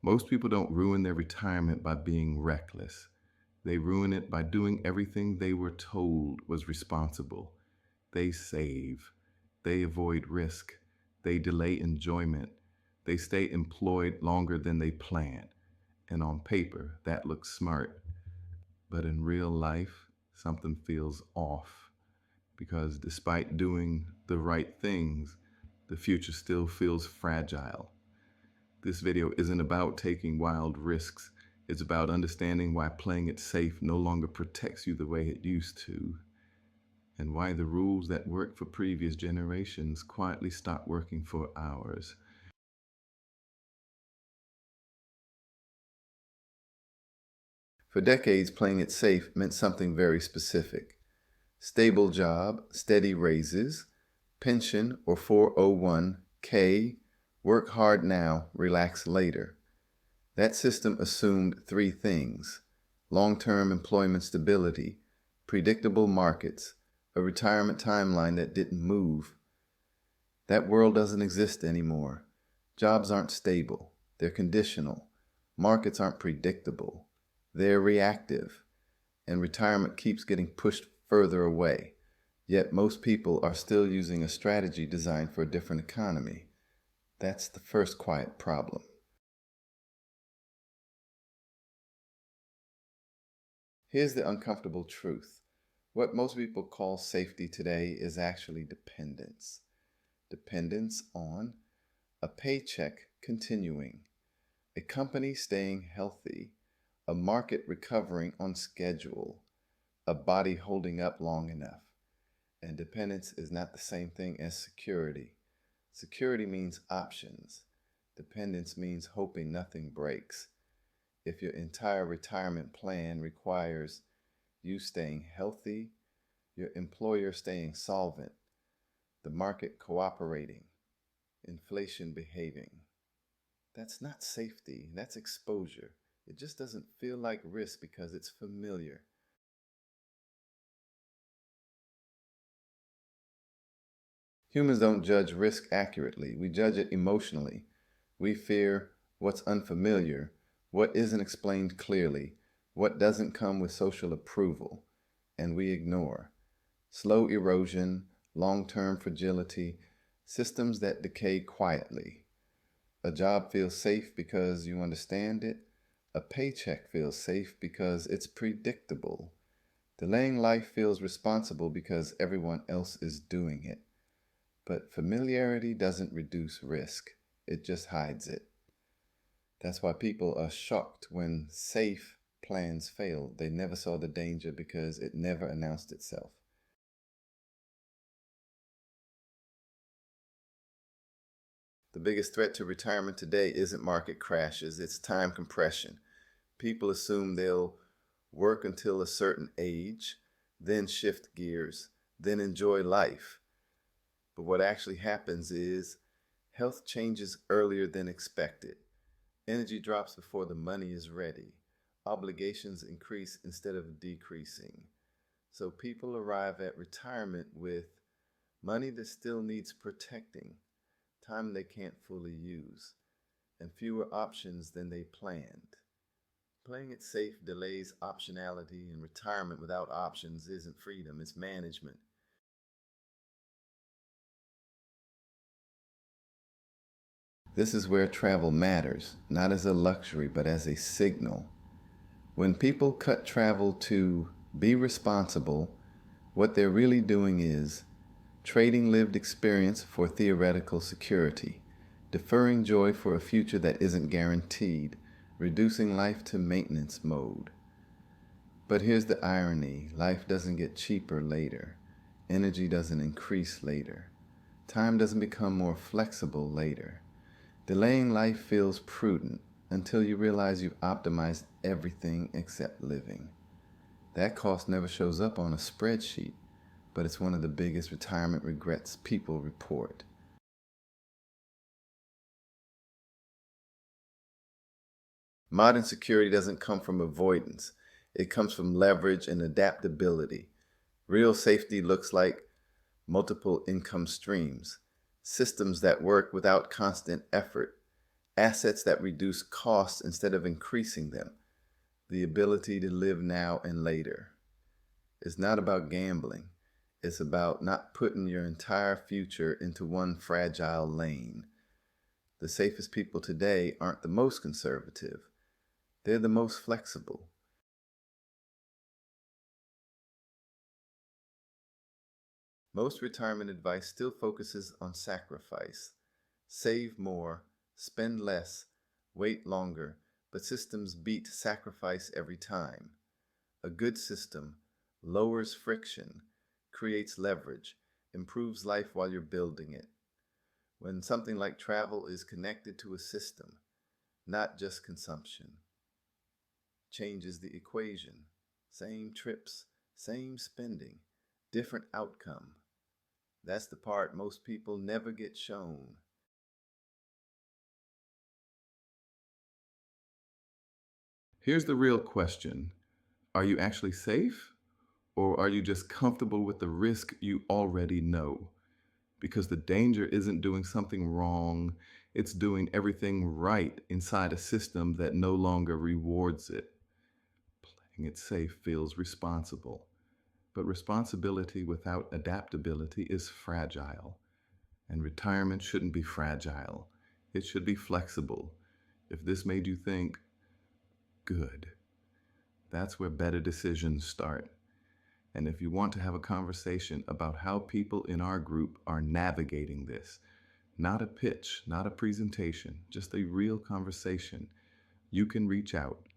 Most people don't ruin their retirement by being reckless. They ruin it by doing everything they were told was responsible. They save. They avoid risk. They delay enjoyment. They stay employed longer than they planned. And on paper, that looks smart. But in real life, something feels off because despite doing the right things, the future still feels fragile. This video isn't about taking wild risks. It's about understanding why playing it safe no longer protects you the way it used to, and why the rules that worked for previous generations quietly stop working for ours. For decades, playing it safe meant something very specific. Stable job, steady raises, pension or 401k, work hard now, relax later. That system assumed three things: long-term employment stability, predictable markets, a retirement timeline that didn't move. That world doesn't exist anymore. Jobs aren't stable. They're conditional. Markets aren't predictable. They're reactive. And retirement keeps getting pushed further away. Yet most people are still using a strategy designed for a different economy. That's the first quiet problem. Here's the uncomfortable truth. What most people call safety today is actually dependence. Dependence on a paycheck continuing, a company staying healthy, a market recovering on schedule, a body holding up long enough. And dependence is not the same thing as security. Security means options. Dependence means hoping nothing breaks. If your entire retirement plan requires you staying healthy, your employer staying solvent, the market cooperating, inflation behaving, that's not safety, that's exposure. It just doesn't feel like risk because it's familiar. Humans don't judge risk accurately. We judge it emotionally. We fear what's unfamiliar, what isn't explained clearly, what doesn't come with social approval, and we ignore slow erosion, long-term fragility, systems that decay quietly. A job feels safe because you understand it. A paycheck feels safe because it's predictable. Delaying life feels responsible because everyone else is doing it. But familiarity doesn't reduce risk, it just hides it. That's why people are shocked when safe plans fail. They never saw the danger because it never announced itself. The biggest threat to retirement today isn't market crashes, it's time compression. People assume they'll work until a certain age, then shift gears, then enjoy life. But what actually happens is health changes earlier than expected. Energy drops before the money is ready. Obligations increase instead of decreasing. So people arrive at retirement with money that still needs protecting, time they can't fully use, and fewer options than they planned. Playing it safe delays optionality, and retirement without options isn't freedom, it's management. This is where travel matters, not as a luxury, but as a signal. When people cut travel to be responsible, what they're really doing is trading lived experience for theoretical security, deferring joy for a future that isn't guaranteed, reducing life to maintenance mode. But here's the irony: life doesn't get cheaper later. Energy doesn't increase later. Time doesn't become more flexible later. Delaying life feels prudent until you realize you've optimized everything except living. That cost never shows up on a spreadsheet, but it's one of the biggest retirement regrets people report. Modern security doesn't come from avoidance. It comes from leverage and adaptability. Real safety looks like multiple income streams, systems that work without constant effort, assets that reduce costs instead of increasing them, the ability to live now and later. It's not about gambling. It's about not putting your entire future into one fragile lane. The safest people today aren't the most conservative. They're the most flexible. Most retirement advice still focuses on sacrifice. Save more, spend less, wait longer, but systems beat sacrifice every time. A good system lowers friction, creates leverage, improves life while you're building it. When something like travel is connected to a system, not just consumption, changes the equation. Same trips, same spending, different outcome. That's the part most people never get shown. Here's the real question. Are you actually safe? Or are you just comfortable with the risk you already know? Because the danger isn't doing something wrong, it's doing everything right inside a system that no longer rewards it. Playing it safe feels responsible, but responsibility without adaptability is fragile. And retirement shouldn't be fragile, it should be flexible. If this made you think, good. That's where better decisions start. And if you want to have a conversation about how people in our group are navigating this, not a pitch, not a presentation, just a real conversation, you can reach out.